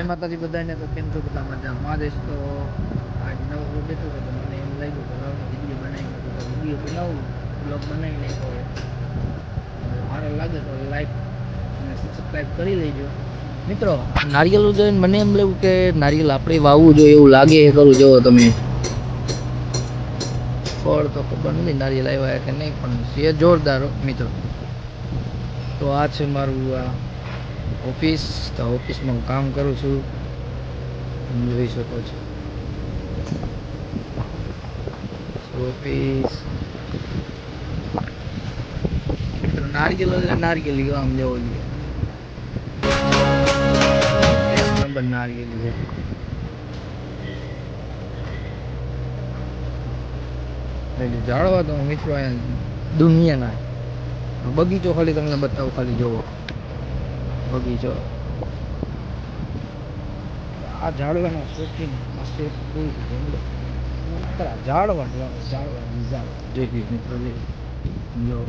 માતાજી બધાને તો કેમ છો બધા મજામાં જ તો આજ નવો બેઠો હતો તો મને એમ લાગ્યું કે લાવનો વિડીયો બનાવી નાખું તો વિડીયો બનાવું બ્લોગ બનાવી નાખો સારો લાગે તો લાઈક અને સબસ્ક્રાઈબ કરી લેજો મિત્રો. નારિયેલ જોઈને મને એમ લાગ્યું કે નારિયેલ આપણે વાવવું જોઈએ એવું લાગે એ કરું જોવો તમે ફળ તો ખબર નથી નારિયેલ આવ્યા કે નહીં પણ છે જોરદાર મિત્રો. તો આ છે મારું આ ઓફિસ. તો ઓફિસમાં હું કામ કરું છું તમે જોઈ શકો છો ઓફિસ. નારિયેલ એટલે નારિયેલ આમ જેવો જોઈએ એક નંબર નારિયેલ છે. જાળવા તો મિત્રો અહીંયા દુનિયાના બગીચો ખાલી તમને બતાવો ખાલી જોવો બગીચો. આ ઝાડવાના શોખીન ઝાડવા જોઈ મિત્રો જો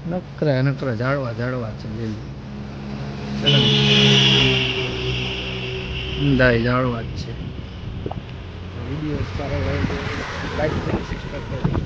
નકરા નકરા ઝાડવા છે અંદાય ઝાડવા જ છે. વિડીયો સારો લાગે લાઈક અને સબસ્ક્રાઈબ કરી